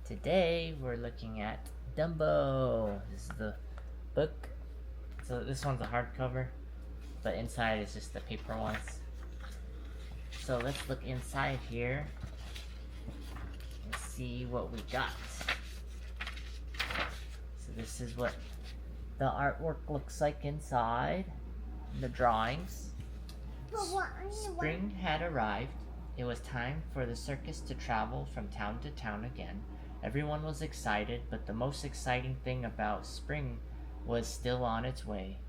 Today we're looking at Dumbo. This is the book. So this one's a hardcover, but inside is just the paper ones. So let's look inside here and see what we got. So this is what the artwork looks like inside, the drawings. Spring had arrived. It was time for the circus to travel from town to town again. Everyone was excited, but the most exciting thing about spring was still on its way.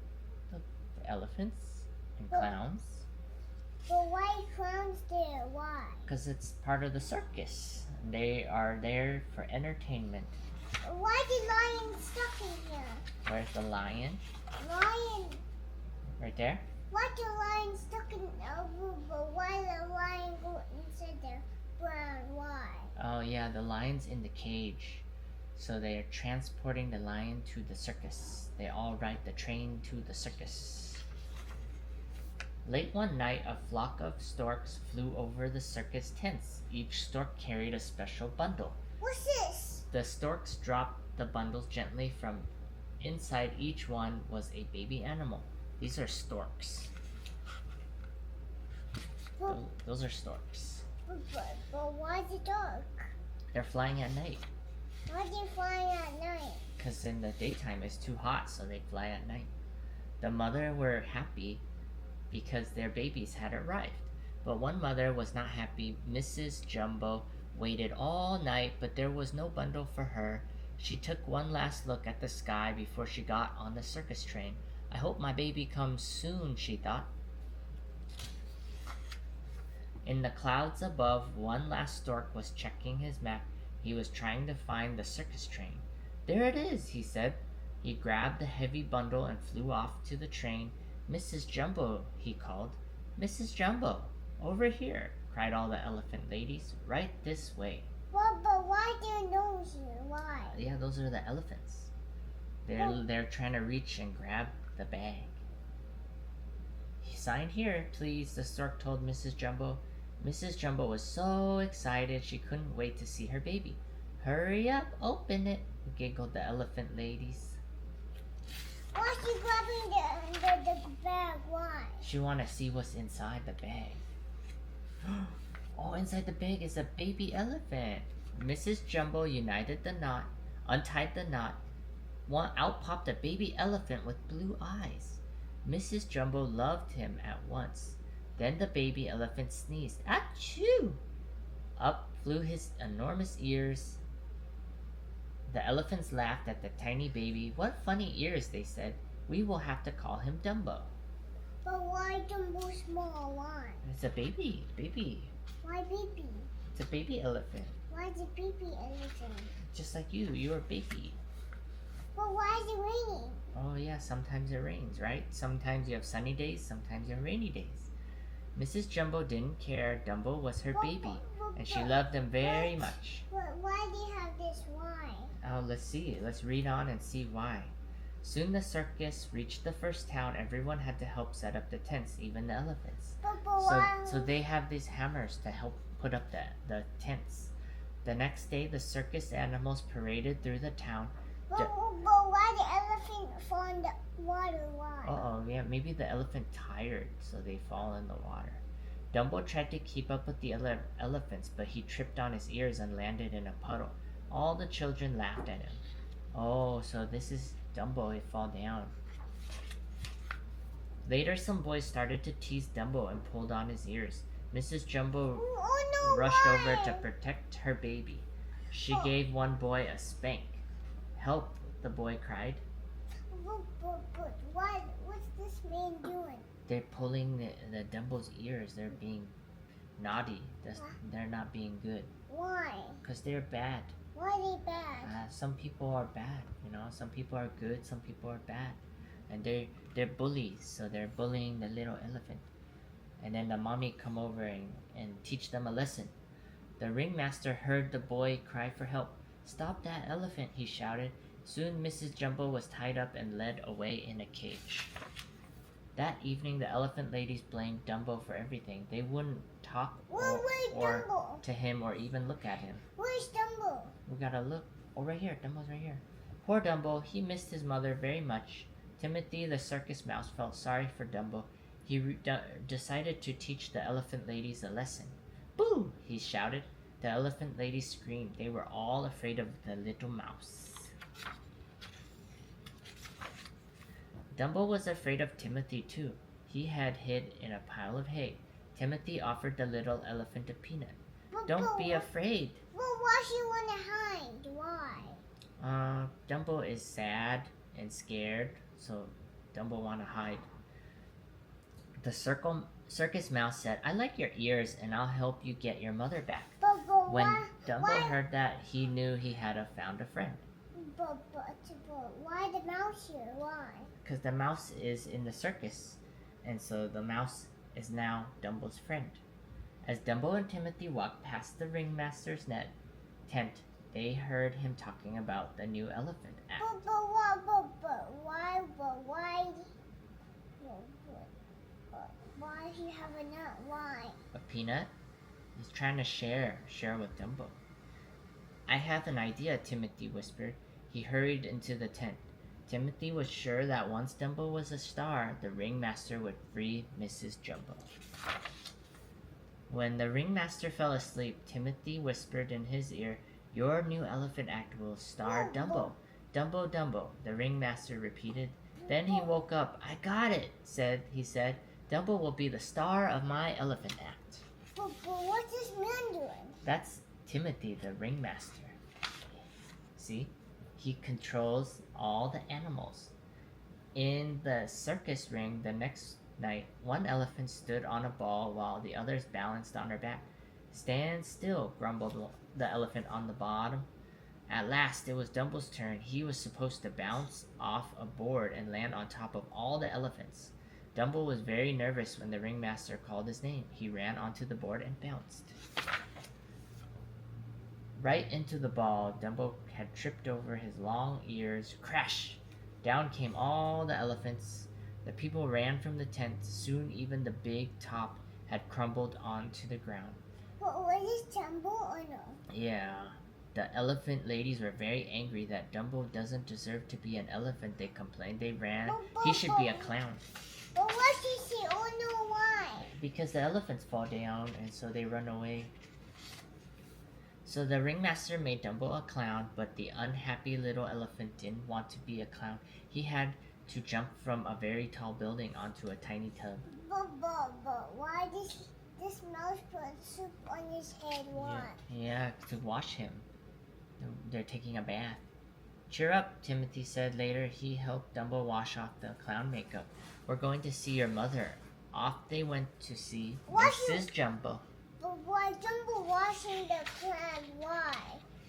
Look, the elephants and clowns. But why clowns there? Why? Because it's part of the circus. They are there for entertainment. Why the lion stuck in here? Where's the lion? Lion. Right there? Why the lion stuck in the room? But why the lion go inside the brown? Why? Oh yeah, the lion's in the cage. So they are transporting the lion to the circus. They all ride the train to the circus. Late one night, a flock of storks flew over the circus tents. Each stork carried a special bundle. What's this? The storks dropped the bundles gently from inside each one was a baby animal. These are storks. Those are storks. But why the dark? They're flying at night. Why they fly at night? Because in the daytime it's too hot, so they fly at night. The mother were happy because their babies had arrived. But one mother was not happy. Mrs. Jumbo waited all night, but there was no bundle for her. She took one last look at the sky before she got on the circus train. I hope my baby comes soon, she thought. In the clouds above, one last stork was checking his map. He was trying to find the circus train. There it is, he said. He grabbed the heavy bundle and flew off to the train. Mrs. Jumbo, he called. Mrs. Jumbo, over here, cried all the elephant ladies. Right this way. Well, but why their nose here? Why? Yeah, those are the elephants. They're trying to reach and grab the bag. Sign here, please, the stork told Mrs. Jumbo. Mrs. Jumbo was so excited she couldn't wait to see her baby. Hurry up, open it, giggled the elephant ladies. Why is she grabbing the bag? Why? She wanted to see what's inside the bag. Oh, inside the bag is a baby elephant. Mrs. Jumbo united the knot, untied the knot. Out popped a baby elephant with blue eyes. Mrs. Jumbo loved him at once. Then the baby elephant sneezed. Achoo! Up flew his enormous ears. The elephants laughed at the tiny baby. What funny ears, they said. We will have to call him Dumbo. But why Dumbo small? Why? It's a baby. Why baby? It's a baby elephant. Why the baby elephant? Just like you. You're a baby. But why is it raining? Oh yeah, sometimes it rains, right? Sometimes you have sunny days, sometimes you have rainy days. Mrs. Jumbo didn't care. Dumbo was her baby, and she loved him very much. But why do you have this? Why? Oh, let's see. Let's read on and see why. Soon the circus reached the first town. Everyone had to help set up the tents, even the elephants. But why? So they have these hammers to help put up the tents. The next day, the circus animals paraded through the town. But why the elephant fall in the water? Why? Uh-oh, yeah, maybe the elephant tired, so they fall in the water. Dumbo tried to keep up with the elephants, but he tripped on his ears and landed in a puddle. All the children laughed at him. Oh, so this is Dumbo, he fall down. Later, some boys started to tease Dumbo and pulled on his ears. Mrs. Jumbo rushed over to protect her baby. She gave one boy a spank. Help, the boy cried. But what's this man doing? They're pulling the Dumbo's ears. They're being naughty. They're not being good. Why? Because they're bad. Why are they bad? Some people are bad, you know. Some people are good, some people are bad. And they're bullies, so they're bullying the little elephant. And then the mommy come over and teach them a lesson. The ringmaster heard the boy cry for help. Stop that elephant, he shouted. Soon Mrs. Jumbo was tied up and led away in a cage. That evening, the elephant ladies blamed Dumbo for everything. They wouldn't talk Where's or Dumbo? to him or even look at him. Where's Dumbo? We gotta look. Oh, right here. Dumbo's right here. Poor Dumbo. He missed his mother very much. Timothy, the circus mouse, felt sorry for Dumbo. He decided to teach the elephant ladies a lesson. Boo! He shouted. The elephant ladies screamed. They were all afraid of the little mouse. Dumbo was afraid of Timothy too. He had hid in a pile of hay. Timothy offered the little elephant a peanut. Don't be afraid. Well, why she wanna hide? Why? Dumbo is sad and scared, so Dumbo wanna hide. The circus mouse said, I like your ears and I'll help you get your mother back. But When why? Dumbo heard that, he knew he had found a friend. But why the mouse here? Why? Because the mouse is in the circus, and so the mouse is now Dumbo's friend. As Dumbo and Timothy walked past the ringmaster's tent, they heard him talking about the new elephant act. Why he have a nut? Why? A peanut? He's trying to share with Dumbo. I have an idea, Timothy whispered. He hurried into the tent. Timothy was sure that once Dumbo was a star, the ringmaster would free Mrs. Jumbo. When the ringmaster fell asleep, Timothy whispered in his ear, Your new elephant act will star Dumbo. Dumbo, Dumbo, the ringmaster repeated. Then he woke up. I got it, he said. Dumbo will be the star of my elephant act. But what's this man doing? That's Timothy, the ringmaster. See? He controls all the animals. In the circus ring the next night, one elephant stood on a ball while the others balanced on her back. Stand still, grumbled the elephant on the bottom. At last, it was Dumbo's turn. He was supposed to bounce off a board and land on top of all the elephants. Dumbo was very nervous when the ringmaster called his name. He ran onto the board and bounced. Right into the ball, Dumbo had tripped over his long ears. Crash! Down came all the elephants. The people ran from the tent. Soon even the big top had crumbled onto the ground. But was this Dumbo or no? Yeah. The elephant ladies were very angry that Dumbo doesn't deserve to be an elephant, they complained. They ran. He should be a clown. But what did she? Oh no, why? Because the elephants fall down and so they run away. So the ringmaster made Dumbo a clown, but the unhappy little elephant didn't want to be a clown. He had to jump from a very tall building onto a tiny tub. But why this mouse put soup on his head? Why? Yeah, to wash him. They're taking a bath. Cheer up, Timothy said later. He helped Dumbo wash off the clown makeup. We're going to see your mother. Off they went to see Mrs. Jumbo. But why Dumbo washing the clown? Why?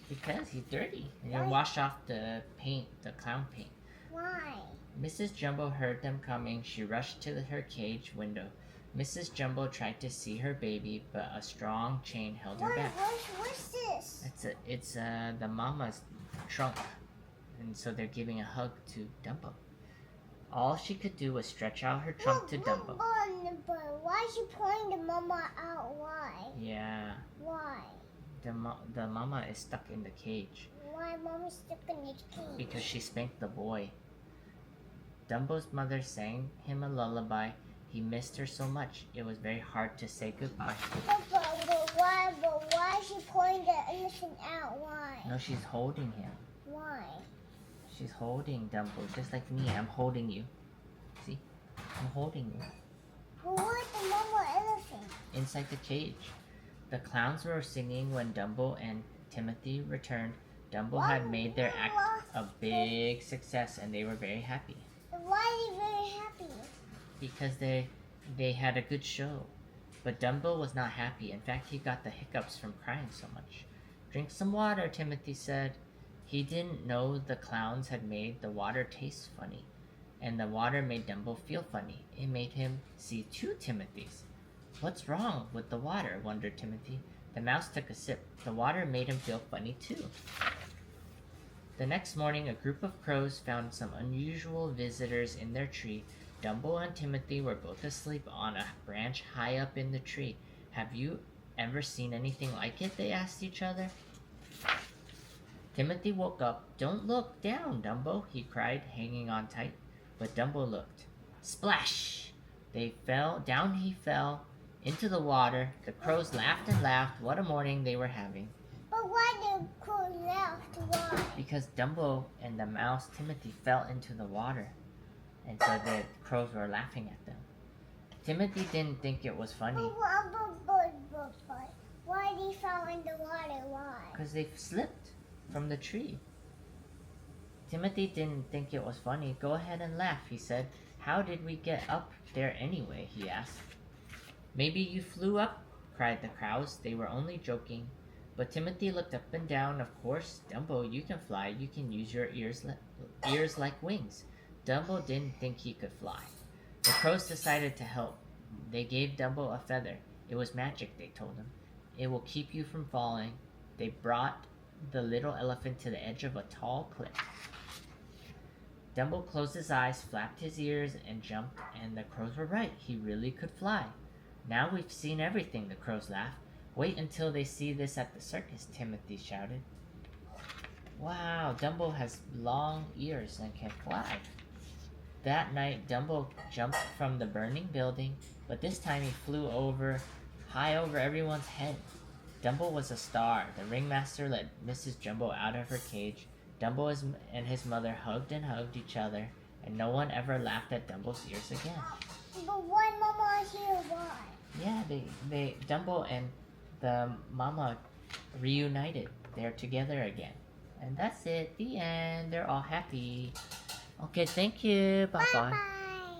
Because he's dirty. And he'll wash off the paint, the clown paint. Why? Mrs. Jumbo heard them coming. She rushed to her cage window. Mrs. Jumbo tried to see her baby, but a strong chain held her back. What's this? It's the mama's trunk, and so they're giving a hug to Dumbo. All she could do was stretch out her trunk to Dumbo. But why is she pulling the mama out? Why? Yeah. Why? The mama is stuck in the cage. Why mama's stuck in the cage? Because she spanked the boy. Dumbo's mother sang him a lullaby. He missed her so much, it was very hard to say goodbye. But why is she pulling the elephant out? Why? No, she's holding him. Why? She's holding Dumbo, just like me. I'm holding you. See? I'm holding you. Where's the mama elephant? Inside the cage. The clowns were singing when Dumbo and Timothy returned. Dumbo had made their act a big success and they were very happy. Why are they very happy? Because they had a good show. But Dumbo was not happy. In fact, he got the hiccups from crying so much. Drink some water, Timothy said. He didn't know the clowns had made the water taste funny. And the water made Dumbo feel funny. It made him see two Timothys. What's wrong with the water? Wondered Timothy. The mouse took a sip. The water made him feel funny too. The next morning, a group of crows found some unusual visitors in their tree. Dumbo and Timothy were both asleep on a branch high up in the tree. Have you ever seen anything like it? They asked each other. Timothy woke up. Don't look down, Dumbo, he cried, hanging on tight. But Dumbo looked. Splash! They fell, down he fell, into the water. The crows laughed and laughed. What a morning they were having. But why did crow laugh? Why? Because Dumbo and the mouse Timothy fell into the water. And so the crows were laughing at them. Timothy didn't think it was funny. But why they fell in the water? Why? Because they slipped from the tree. Timothy didn't think it was funny. Go ahead and laugh, he said. How did we get up there anyway? He asked. Maybe you flew up, cried the crows. They were only joking. But Timothy looked up and down. Of course, Dumbo, you can fly. You can use your ears like wings. Dumbo didn't think he could fly. The crows decided to help. They gave Dumbo a feather. It was magic, they told him. It will keep you from falling. They brought the little elephant to the edge of a tall cliff. Dumbo closed his eyes, flapped his ears, and jumped, and the crows were right. He really could fly. Now we've seen everything, the crows laughed. Wait until they see this at the circus, Timothy shouted. Wow, Dumbo has long ears and can fly. That night, Dumbo jumped from the burning building, but this time he flew high over everyone's head. Dumbo was a star. The ringmaster let Mrs. Jumbo out of her cage. Dumbo and his mother hugged and hugged each other, and no one ever laughed at Dumbo's ears again. But why Mama here? Why? Yeah, Dumbo and the mama reunited. They're together again. And that's it. The end. They're all happy. Okay, thank you. Bye-bye. Bye-bye.